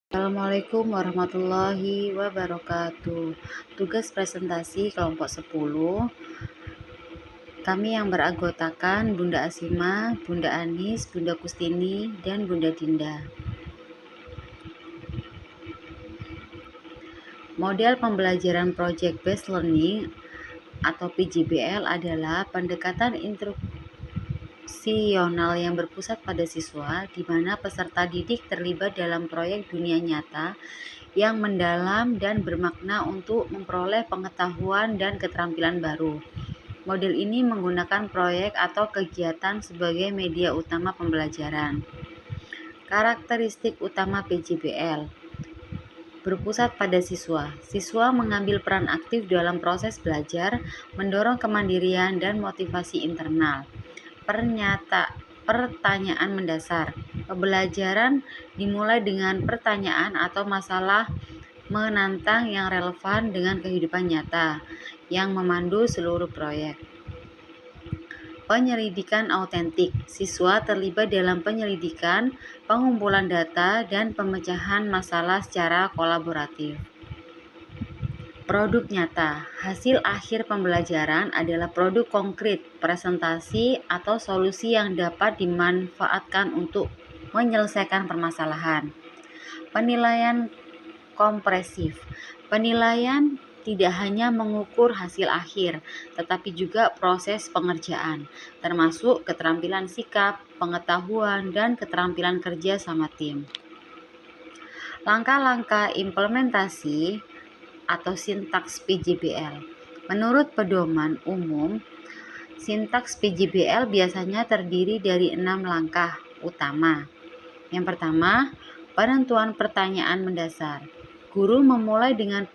Assalamualaikum warahmatullahi wabarakatuh. Tugas presentasi kelompok 10. Kami yang beranggotakan Bunda Asima, Bunda Anis, Bunda Kustini, dan Bunda Dinda. Model pembelajaran Project Based Learning atau PJBL adalah pendekatan instruksional yang berpusat pada siswa, di mana peserta didik terlibat dalam proyek dunia nyata yang mendalam dan bermakna untuk memperoleh pengetahuan dan keterampilan baru. Model ini menggunakan proyek atau kegiatan sebagai media utama pembelajaran. Karakteristik utama PJBL berpusat pada siswa. Siswa mengambil peran aktif dalam proses belajar, mendorong kemandirian dan motivasi internal. Pertanyaan mendasar. Pembelajaran dimulai dengan pertanyaan atau masalah menantang yang relevan dengan kehidupan nyata yang memandu seluruh proyek. Penyelidikan autentik. Siswa terlibat dalam penyelidikan, pengumpulan data, dan pemecahan masalah secara kolaboratif. Produk nyata. Hasil akhir pembelajaran adalah produk konkret, presentasi, atau solusi yang dapat dimanfaatkan untuk menyelesaikan permasalahan. Penilaian kompresif. Penilaian tidak hanya mengukur hasil akhir, tetapi juga proses pengerjaan, termasuk keterampilan sikap, pengetahuan, dan keterampilan kerja sama tim. Langkah-langkah implementasi atau sintaks PJBL. Menurut pedoman umum, sintaks PJBL biasanya terdiri dari 6 langkah utama. Yang pertama, penentuan pertanyaan mendasar. Guru memulai dengan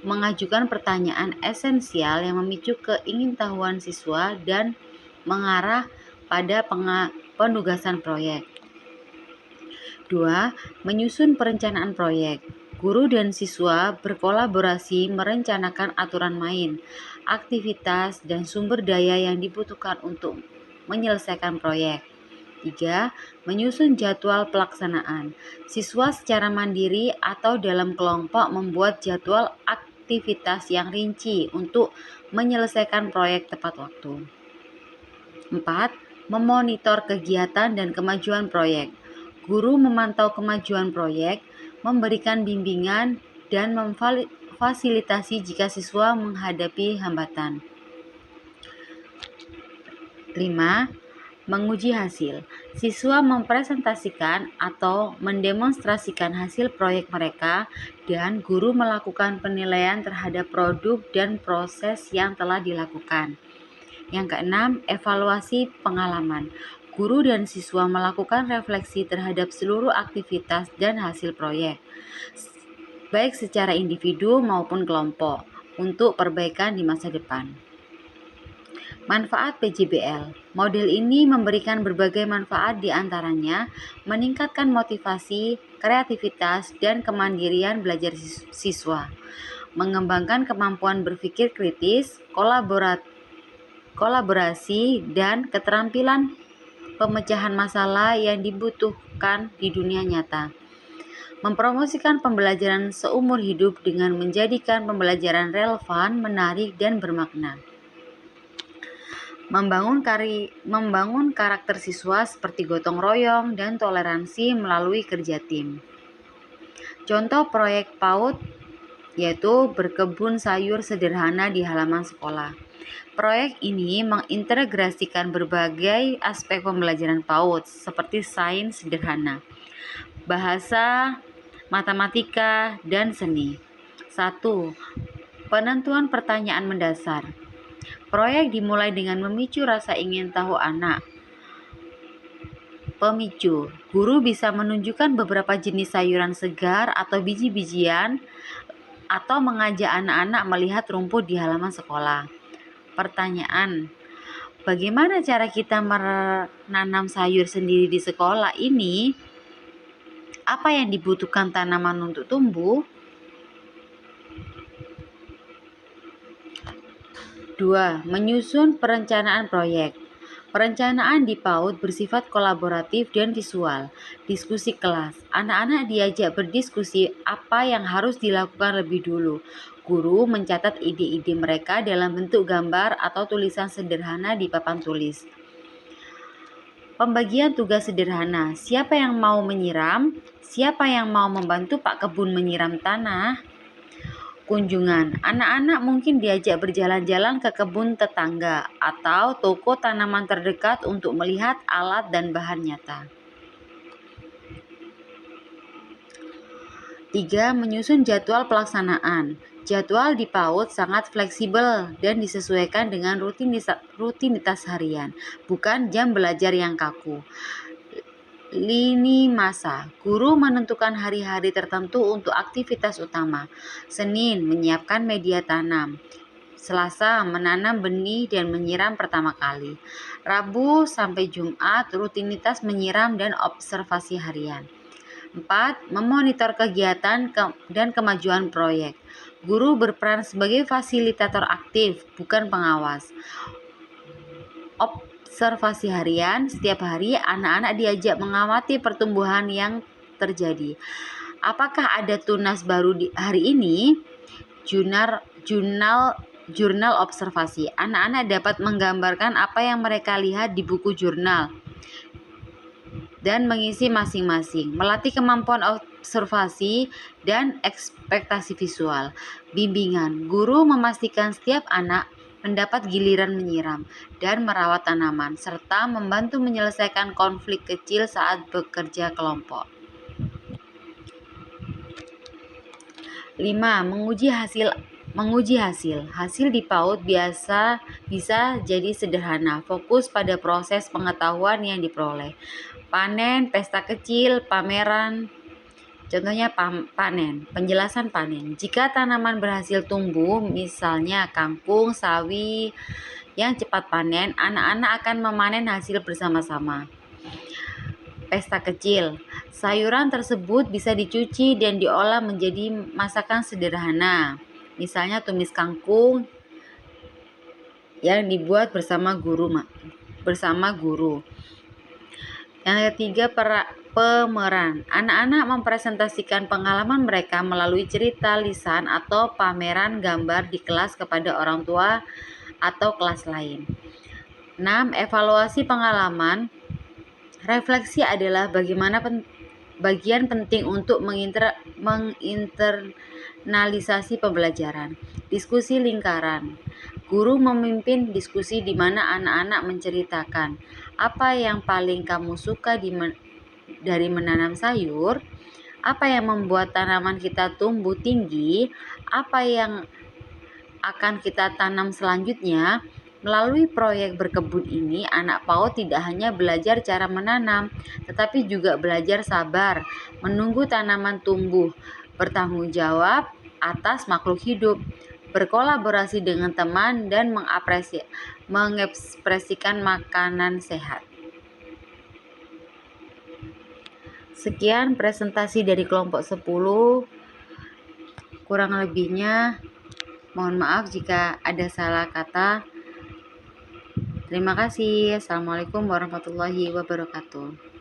mengajukan pertanyaan esensial yang memicu keingintahuan siswa dan mengarah pada penugasan proyek. 2. Menyusun perencanaan proyek. Guru dan siswa berkolaborasi merencanakan aturan main, aktivitas, dan sumber daya yang dibutuhkan untuk menyelesaikan proyek. 3. Menyusun jadwal pelaksanaan. Siswa secara mandiri atau dalam kelompok membuat jadwal aktivitas yang rinci untuk menyelesaikan proyek tepat waktu. 4. Memonitor kegiatan dan kemajuan proyek. Guru memantau kemajuan proyek, memberikan bimbingan, dan memfasilitasi jika siswa menghadapi hambatan. 5. Menguji hasil. Siswa mempresentasikan atau mendemonstrasikan hasil proyek mereka dan guru melakukan penilaian terhadap produk dan proses yang telah dilakukan. Yang keenam, evaluasi pengalaman. Guru dan siswa melakukan refleksi terhadap seluruh aktivitas dan hasil proyek, baik secara individu maupun kelompok, untuk perbaikan di masa depan. Manfaat PJBL. Model ini memberikan berbagai manfaat, di antaranya meningkatkan motivasi, kreativitas, dan kemandirian belajar siswa, mengembangkan kemampuan berpikir kritis, kolaborasi, dan keterampilan pemecahan masalah yang dibutuhkan di dunia nyata. Mempromosikan pembelajaran seumur hidup dengan menjadikan pembelajaran relevan, menarik, dan bermakna. Membangun karakter siswa seperti gotong royong dan toleransi melalui kerja tim. Contoh proyek PAUD yaitu berkebun sayur sederhana di halaman sekolah. Proyek ini mengintegrasikan berbagai aspek pembelajaran PAUD seperti sains sederhana, bahasa, matematika, dan seni. 1. Penentuan pertanyaan mendasar. Proyek dimulai dengan memicu rasa ingin tahu anak. Pemicu. Guru bisa menunjukkan beberapa jenis sayuran segar atau biji-bijian atau mengajak anak-anak melihat rumput di halaman sekolah. Pertanyaan. Bagaimana cara kita menanam sayur sendiri di sekolah ini? Apa yang dibutuhkan tanaman untuk tumbuh? 2. Menyusun perencanaan proyek. Perencanaan di PAUD bersifat kolaboratif dan visual. Diskusi kelas. Anak-anak diajak berdiskusi apa yang harus dilakukan lebih dulu. Guru mencatat ide-ide mereka dalam bentuk gambar atau tulisan sederhana di papan tulis. Pembagian tugas sederhana. Siapa yang mau menyiram? Siapa yang mau membantu Pak Kebun menyiram tanah? Kunjungan. Anak-anak mungkin diajak berjalan-jalan ke kebun tetangga atau toko tanaman terdekat untuk melihat alat dan bahan nyata. 3. Menyusun jadwal pelaksanaan. Jadwal di PAUD sangat fleksibel dan disesuaikan dengan rutinitas harian, bukan jam belajar yang kaku. Lini masa. Guru menentukan hari-hari tertentu untuk aktivitas utama. Senin, menyiapkan media tanam. Selasa, menanam benih dan menyiram pertama kali. Rabu sampai Jumat, rutinitas menyiram dan observasi harian. 4. Memonitor kegiatan dan kemajuan proyek. Guru berperan sebagai fasilitator aktif, bukan pengawas. Observasi harian. Setiap hari anak-anak diajak mengamati pertumbuhan yang terjadi. Apakah ada tunas baru di hari ini? Jurnal observasi. Anak-anak dapat menggambarkan apa yang mereka lihat di buku jurnal dan mengisi masing-masing. Melatih kemampuan observasi dan ekspektasi visual. Bimbingan. Guru memastikan setiap anak mendapat giliran menyiram dan merawat tanaman, serta membantu menyelesaikan konflik kecil saat bekerja kelompok. 5. Menguji hasil. Hasil di PAUD bisa jadi sederhana, fokus pada proses pengetahuan yang diperoleh. Panen, pesta kecil, pameran. Contohnya panen, penjelasan panen. Jika tanaman berhasil tumbuh, misalnya kangkung, sawi yang cepat panen, anak-anak akan memanen hasil bersama-sama. Pesta kecil. Sayuran tersebut bisa dicuci dan diolah menjadi masakan sederhana. Misalnya tumis kangkung yang dibuat bersama guru. Yang ketiga, pemeran. Anak-anak mempresentasikan pengalaman mereka melalui cerita, lisan, atau pameran gambar di kelas kepada orang tua atau kelas lain. 6. Evaluasi pengalaman. Refleksi adalah bagian penting untuk menginternalisasi pembelajaran. Diskusi lingkaran. Guru memimpin diskusi di mana anak-anak menceritakan apa yang paling kamu suka dari menanam sayur, apa yang membuat tanaman kita tumbuh tinggi, apa yang akan kita tanam selanjutnya. Melalui proyek berkebun ini, anak PAUD tidak hanya belajar cara menanam, tetapi juga belajar sabar, menunggu tanaman tumbuh, bertanggung jawab atas makhluk hidup, berkolaborasi dengan teman, dan mengekspresikan makanan sehat. Sekian presentasi dari kelompok 10. Kurang lebihnya mohon maaf jika ada salah kata. Terima kasih. Assalamualaikum warahmatullahi wabarakatuh.